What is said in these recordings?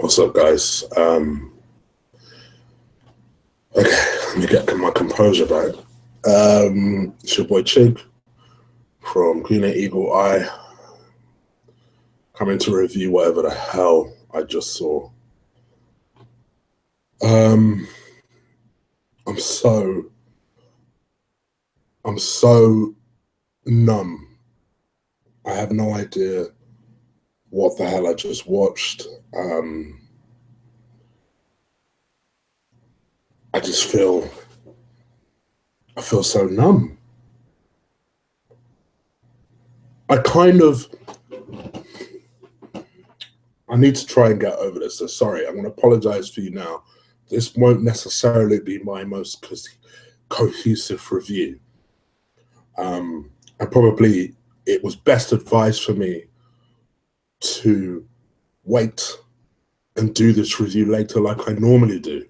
What's up, guys? Okay, let me get my composure back. It's your boy Chig from Gooner Eagle Eye, coming to review whatever the hell I just saw. I'm so numb. I have no idea what the hell I just watched. I feel so numb. I need to try and get over this. So sorry, I'm going to apologize for you now. This won't necessarily be my most cohesive review. It was best advised for me to wait and do this review later like I normally do.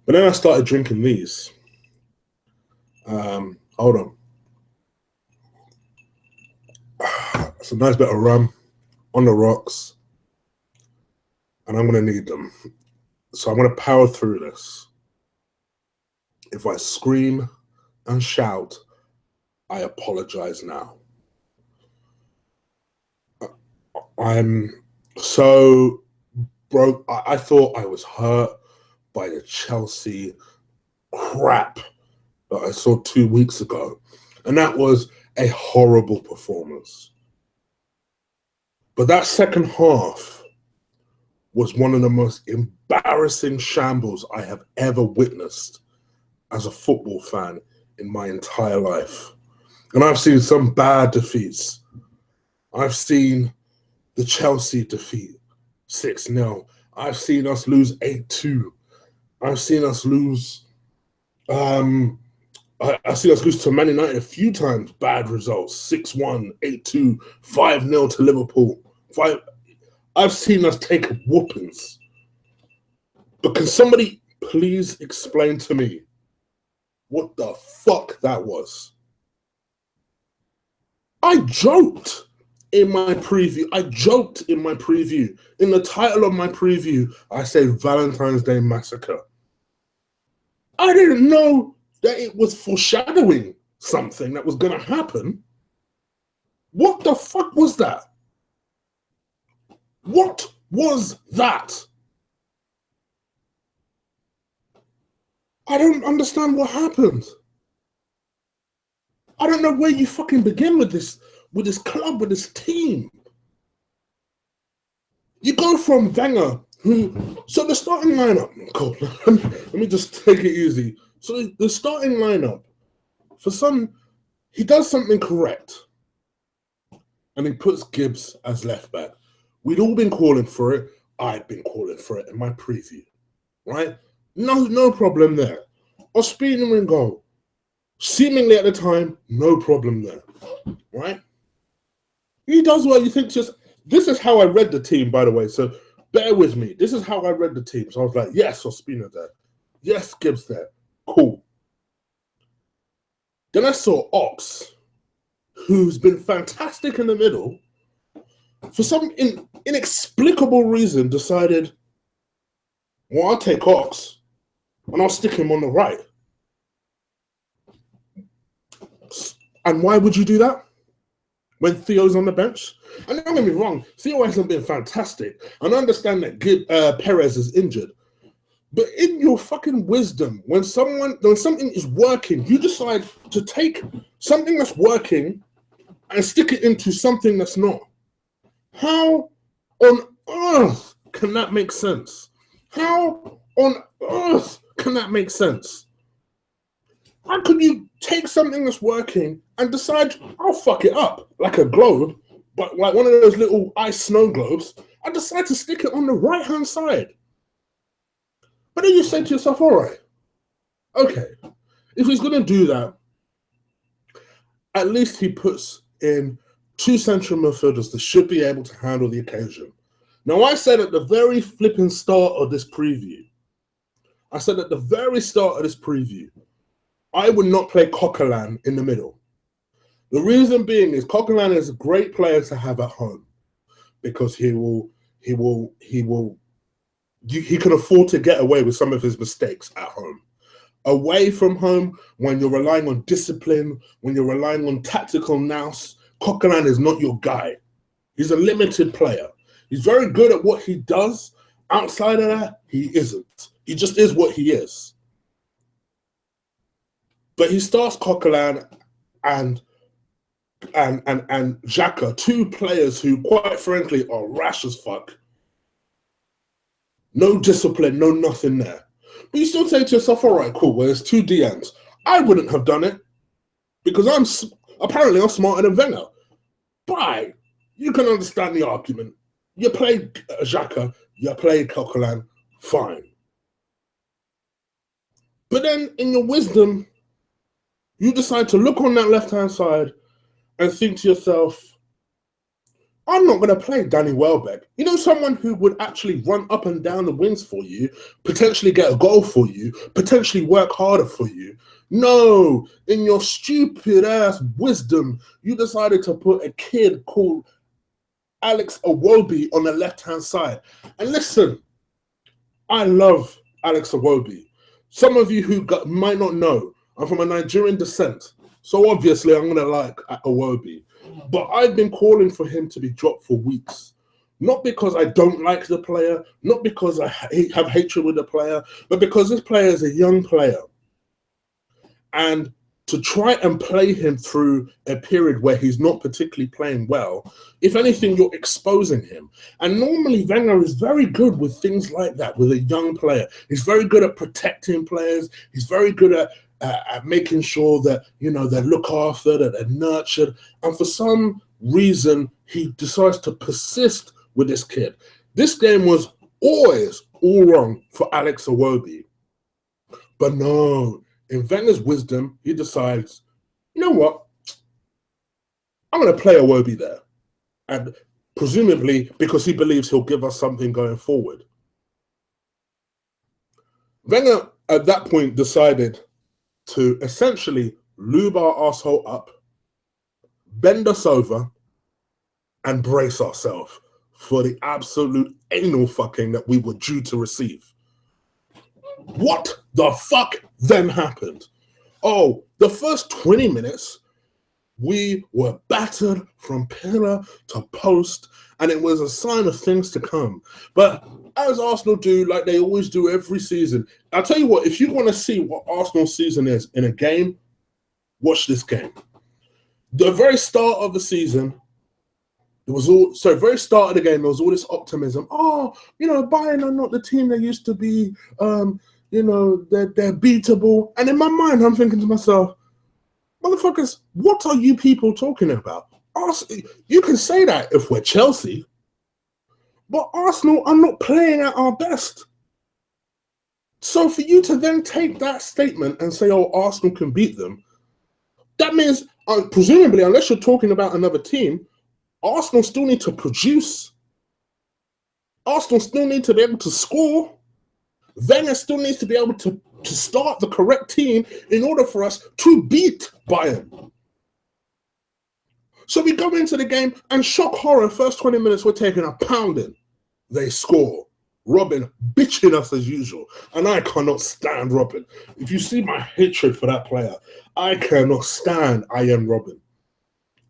But then I started drinking these. Hold on. It's a nice bit of rum on the rocks, and I'm going to need them. So I'm going to power through this. If I scream and shout, I apologize now. I'm so broke. I thought I was hurt by the Chelsea crap that I saw 2 weeks ago. And that was a horrible performance. But that second half was one of the most embarrassing shambles I have ever witnessed as a football fan in my entire life. And I've seen some bad defeats. I've seen the Chelsea defeat 6-0. I've seen us lose 8-2. I've seen us lose. I've seen us lose to Man United a few times. Bad results: 6-1, 8-2, 5-0 to Liverpool. I've seen us take whoopings. But can somebody please explain to me what the fuck that was? I joked in my preview. In the title of my preview, I said Valentine's Day Massacre. I didn't know that it was foreshadowing something that was going to happen. What the fuck was that? What was that? I don't understand what happened. I don't know where you fucking begin with this club, with this team. You go from Wenger, so the starting lineup, cool. Let me just take it easy. So the starting lineup, he does something correct. And he puts Gibbs as left back. We'd all been calling for it. I'd been calling for it in my preview, right? No problem there. Ospina in goal. Seemingly at the time, no problem there, right? He does well. You think this is how I read the team, by the way. So bear with me. This is how I read the team. So I was like, yes, Ospina there. Yes, Gibbs there. Cool. Then I saw Ox, who's been fantastic in the middle, for some inexplicable reason decided, well, I'll take Ox and I'll stick him on the right. And why would you do that when Theo's on the bench? And don't get me wrong, Theo hasn't been fantastic. And I understand that Perez is injured. But in your fucking wisdom, when something is working, you decide to take something that's working and stick it into something that's not. How on earth can that make sense? How on earth can that make sense? How could you take something that's working and decide, I'll fuck it up, like a globe, but like one of those little ice snow globes, I decide to stick it on the right-hand side? But then you say to yourself, all right, okay, if he's going to do that, at least he puts in two central midfielders that should be able to handle the occasion. Now, I said at the very flipping start of this preview, I would not play Coquelin in the middle. The reason being is Coquelin is a great player to have at home. because he can afford to get away with some of his mistakes at home. Away from home, when you're relying on discipline, when you're relying on tactical nous, Coquelin is not your guy. He's a limited player. He's very good at what he does. Outside of that, he isn't. He just is what he is. But he starts Coquelin and Xhaka, two players who, quite frankly, are rash as fuck. No discipline, no nothing there. But you still say to yourself, all right, cool, well, there's two DMs. I wouldn't have done it because I'm smarter than Wenger. But you can understand the argument. You played Xhaka, you played Coquelin, fine. But then in your wisdom, you decide to look on that left-hand side and think to yourself, I'm not going to play Danny Welbeck. You know, someone who would actually run up and down the wings for you, potentially get a goal for you, potentially work harder for you. No, in your stupid-ass wisdom, you decided to put a kid called Alex Iwobi on the left-hand side. And listen, I love Alex Iwobi. Some of you who might not know, I'm from a Nigerian descent, so obviously I'm going to like Iwobi. But I've been calling for him to be dropped for weeks. Not because I don't like the player, not because I have hatred with the player, but because this player is a young player. And to try and play him through a period where he's not particularly playing well, if anything, you're exposing him. And normally Wenger is very good with things like that, with a young player. He's very good at protecting players. He's very good at making sure that, you know, they're looked after, that they're nurtured. And for some reason, he decides to persist with this kid. This game was always all wrong for Alex Iwobi. But no, in Wenger's wisdom, he decides, you know what? I'm going to play Iwobi there. And presumably because he believes he'll give us something going forward. Wenger, at that point, decided to essentially lube our arsehole up, bend us over, and brace ourselves for the absolute anal fucking that we were due to receive. What the fuck then happened? Oh, the first 20 minutes, we were battered from pillar to post, and it was a sign of things to come. But as Arsenal do, like they always do every season, I'll tell you what, if you want to see what Arsenal's season is in a game, watch this game. The very start of the season, there was all this optimism. Oh, you know, Bayern are not the team they used to be. You know, they're beatable. And in my mind, I'm thinking to myself, motherfuckers, what are you people talking about? You can say that if we're Chelsea, but Arsenal are not playing at our best. So for you to then take that statement and say, oh, Arsenal can beat them, that means, presumably, unless you're talking about another team, Arsenal still need to produce. Arsenal still need to be able to score. Wenger still needs to be able to start the correct team in order for us to beat Bayern. So we go into the game and shock horror, first 20 minutes, we're taking a pounding. They score. Robin bitching us as usual. And I cannot stand Robin. If you see my hatred for that player, I cannot stand Ian Robin.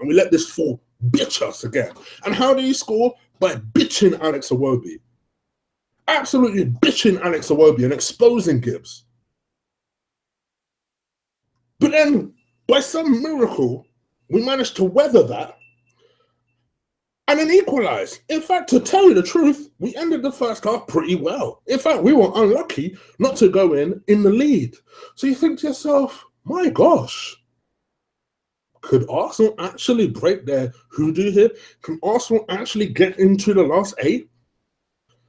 And we let this fool bitch us again. And how did he score? By bitching Alex Iwobi. Absolutely bitching Alex Iwobi and exposing Gibbs. But then, by some miracle, we managed to weather that and then equalize. In fact, to tell you the truth, we ended the first half pretty well. In fact, we were unlucky not to go in the lead. So you think to yourself, my gosh, could Arsenal actually break their hoodoo here? Can Arsenal actually get into the last 8?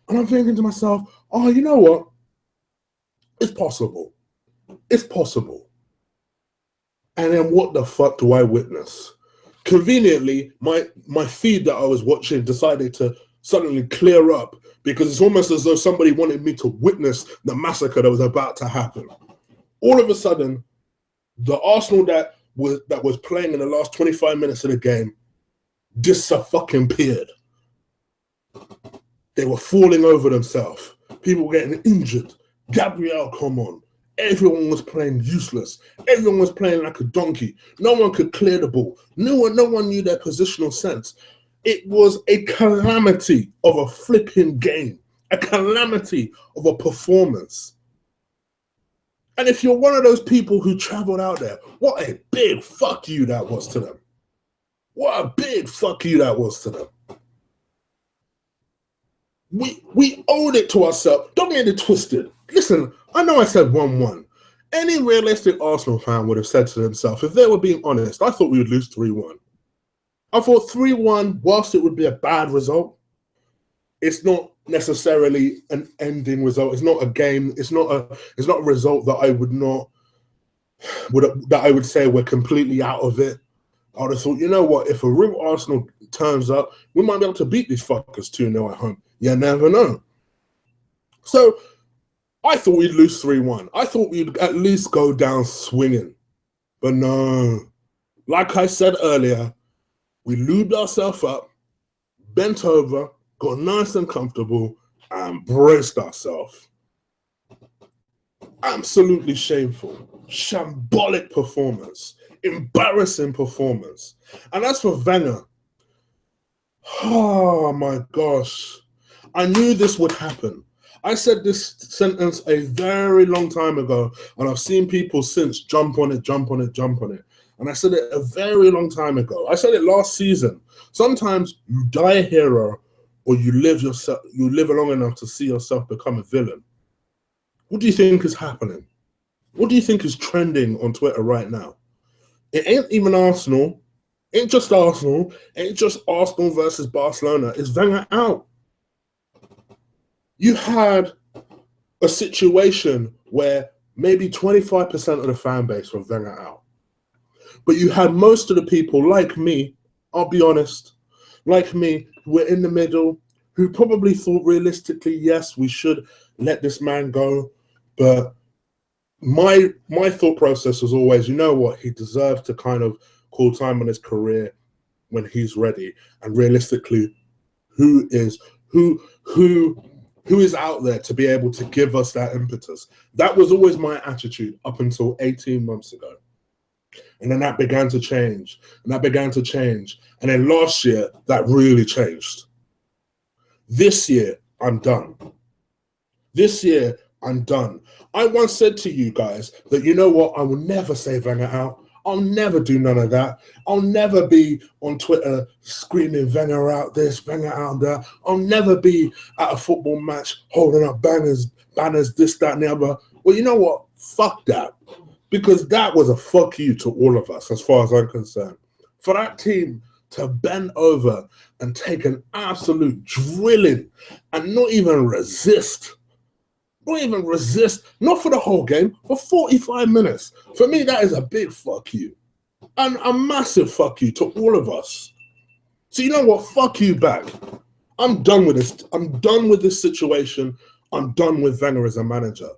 And I'm thinking to myself, oh, you know what? It's possible. It's possible. And then what the fuck do I witness? Conveniently, my feed that I was watching decided to suddenly clear up because it's almost as though somebody wanted me to witness the massacre that was about to happen. All of a sudden, the Arsenal that was playing in the last 25 minutes of the game disappeared. They were falling over themselves. People were getting injured. Gabriel, come on. Everyone was playing useless. Everyone was playing like a donkey. No one could clear the ball. No one knew their positional sense. It was a calamity of a flipping game. A calamity of a performance. And if you're one of those people who traveled out there, what a big fuck you that was to them. What a big fuck you that was to them. We owed it to ourselves. Don't get it twisted. Listen, I know I said 1-1. Any realistic Arsenal fan would have said to themselves, if they were being honest, I thought we would lose 3-1. I thought 3-1, whilst it would be a bad result, it's not necessarily an ending result. It's not a game. It's not a result that I would say we're completely out of it. I would have thought, you know what, if a real Arsenal turns up, we might be able to beat these fuckers 2-0 at home. You never know. So I thought we'd lose 3-1. I thought we'd at least go down swinging. But no. Like I said earlier, we lubed ourselves up, bent over, got nice and comfortable, and braced ourselves. Absolutely shameful. Shambolic performance. Embarrassing performance. And as for Wenger, oh my gosh. I knew this would happen. I said this sentence a very long time ago, and I've seen people since jump on it. And I said it a very long time ago. I said it last season. Sometimes you die a hero, or you live long enough to see yourself become a villain. What do you think is happening? What do you think is trending on Twitter right now? It ain't even Arsenal. Ain't just Arsenal. Ain't just Arsenal versus Barcelona. It's Wenger out. You had a situation where maybe 25% of the fan base were Wenger out. But you had most of the people like me, I'll be honest, like me, who were in the middle, who probably thought realistically, yes, we should let this man go. But my thought process was always, you know what, he deserves to kind of call time on his career when he's ready. And realistically, who is out there to be able to give us that impetus? That was always my attitude up until 18 months ago. And then that began to change. And then last year, that really changed. This year, I'm done. I once said to you guys that, you know what, I will never say Wenger out. I'll never do none of that. I'll never be on Twitter screaming Wenger out this, Wenger out that. I'll never be at a football match holding up banners, this, that, and the other. Well, you know what? Fuck that. Because that was a fuck you to all of us, as far as I'm concerned. For that team to bend over and take an absolute drilling and not even resist, not for the whole game, for 45 minutes. For me, that is a big fuck you. And a massive fuck you to all of us. So you know what? Fuck you back. I'm done with this. I'm done with this situation. I'm done with Wenger as a manager.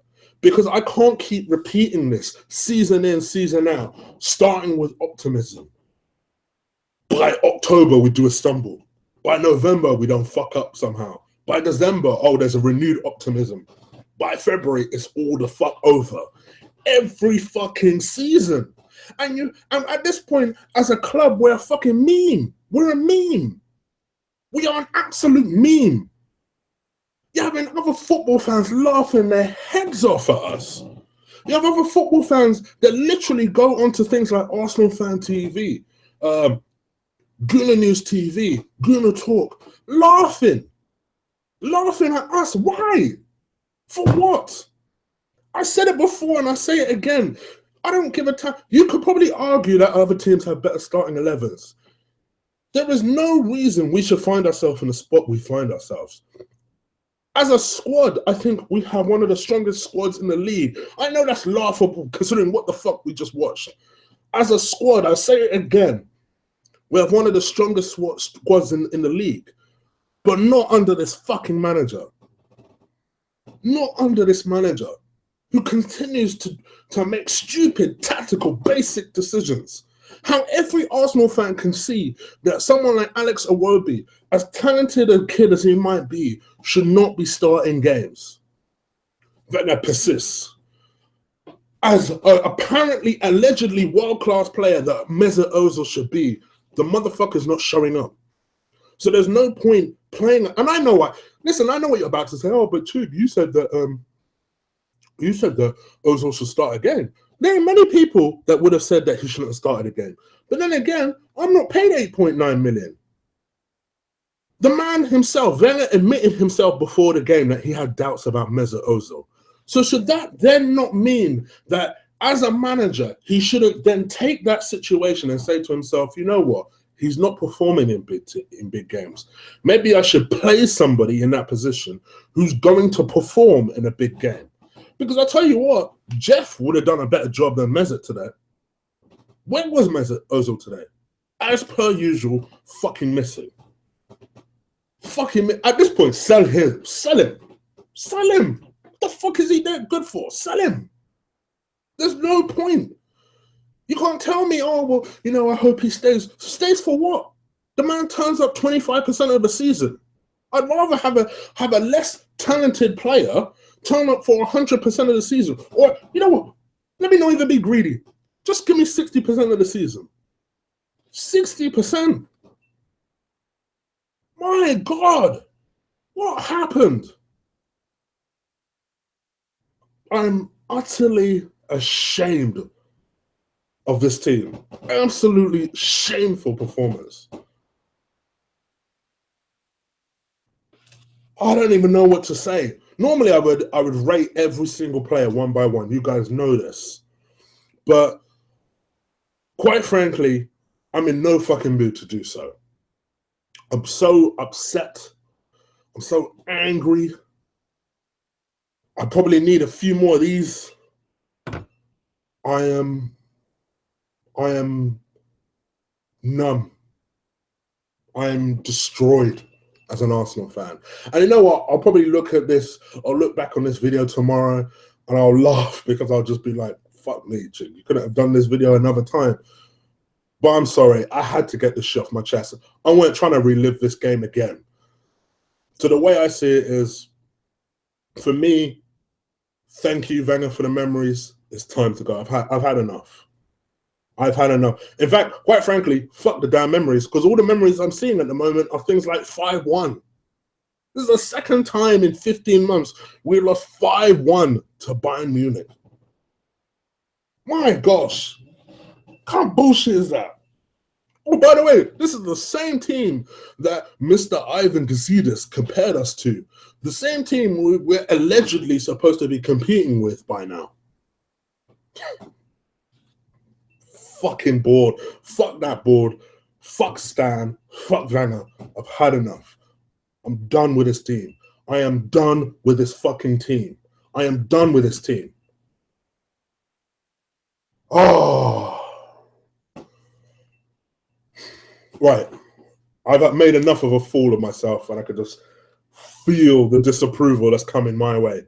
Because I can't keep repeating this season in, season out, starting with optimism. By October, we do a stumble. By November, we don't fuck up somehow. By December, oh, there's a renewed optimism. By February, it's all the fuck over. Every fucking season. And at this point, as a club, we're a fucking meme. We're a meme. We are an absolute meme. You're having other football fans laughing their heads off at us. You have other football fans that literally go onto things like Arsenal Fan TV, Gooner News TV, Gooner Talk, laughing at us. Why? For what? I said it before and I say it again. I don't give a time. You could probably argue that other teams have better starting 11s. There is no reason we should find ourselves in the spot we find ourselves. As a squad, I think we have one of the strongest squads in the league. I know that's laughable considering what the fuck we just watched. As a squad, I say it again, we have one of the strongest squads in the league, but not under this fucking manager. Not under this manager who continues to make stupid, tactical, basic decisions How every Arsenal fan can see that someone like Alex Iwobi, as talented a kid as he might be, should not be starting games. That persists. As apparently, allegedly world-class player that Mesut Ozil should be, the motherfucker's not showing up. So there's no point playing. And I know what. Listen, I know what you're about to say. Oh, but Tube, you said that Ozil should start again. There are many people that would have said that he shouldn't have started again. But then again, I'm not paid 8.9 million. The man himself, Wenger admitted himself before the game that he had doubts about Mesut Ozil. So should that then not mean that as a manager, he shouldn't then take that situation and say to himself, you know what, he's not performing in big games. Maybe I should play somebody in that position who's going to perform in a big game. Because I tell you what, Jeff would have done a better job than Mesut today. Where was Mesut Ozil today? As per usual, fucking missing. Fucking, at this point, sell him. Sell him. Sell him. What the fuck is he there good for? Sell him. There's no point. You can't tell me, oh, well, you know, I hope he stays. Stays for what? The man turns up 25% of the season. I'd rather have a less talented player turn up for 100% of the season. Or, you know what? Let me not even be greedy. Just give me 60% of the season. 60%. My God. What happened? I'm utterly ashamed of this team. Absolutely shameful performance. I don't even know what to say. Normally I would rate every single player one by one. You guys know this. But quite frankly, I'm in no fucking mood to do so. I'm so upset. I'm so angry. I probably need a few more of these. I am numb. I am destroyed as an Arsenal fan. And you know what? I'll probably look at this, I'll look back on this video tomorrow and I'll laugh because I'll just be like, fuck me, chick. You couldn't have done this video another time. But I'm sorry, I had to get this shit off my chest. I weren't trying to relive this game again. So the way I see it is, for me, thank you, Wenger, for the memories. It's time to go. I've had enough. I've had enough. In fact, quite frankly, fuck the damn memories, because all the memories I'm seeing at the moment are things like 5-1. This is the second time in 15 months we lost 5-1 to Bayern Munich. My gosh. What kind of bullshit is that? Oh, by the way, this is the same team that Mr. Ivan Gazidis compared us to. The same team we're allegedly supposed to be competing with by now. Fucking bored. Fuck that board. Fuck Stan. Fuck Wenger. I've had enough. I'm done with this team. I am done with this fucking team. I am done with this team. Oh. Right. I've made enough of a fool of myself and I could just feel the disapproval that's coming my way.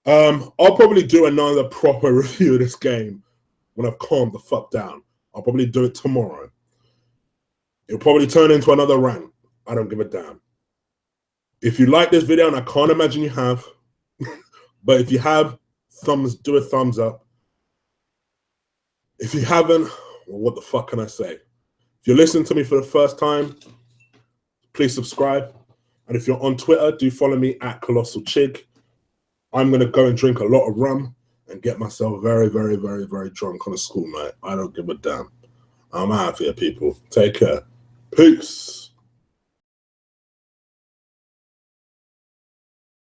I'll probably do another proper review of this game when I've calmed the fuck down. I'll probably do it tomorrow. It'll probably turn into another rant. I don't give a damn. If you like this video, and I can't imagine you have, but if you have, do a thumbs up. If you haven't, well, what the fuck can I say? If you're listening to me for the first time, please subscribe. And if you're on Twitter, do follow me at Colossal Chig. I'm going to go and drink a lot of rum and get myself very, very, very, very drunk on a school night. I don't give a damn. I'm out of here, people. Take care. Peace.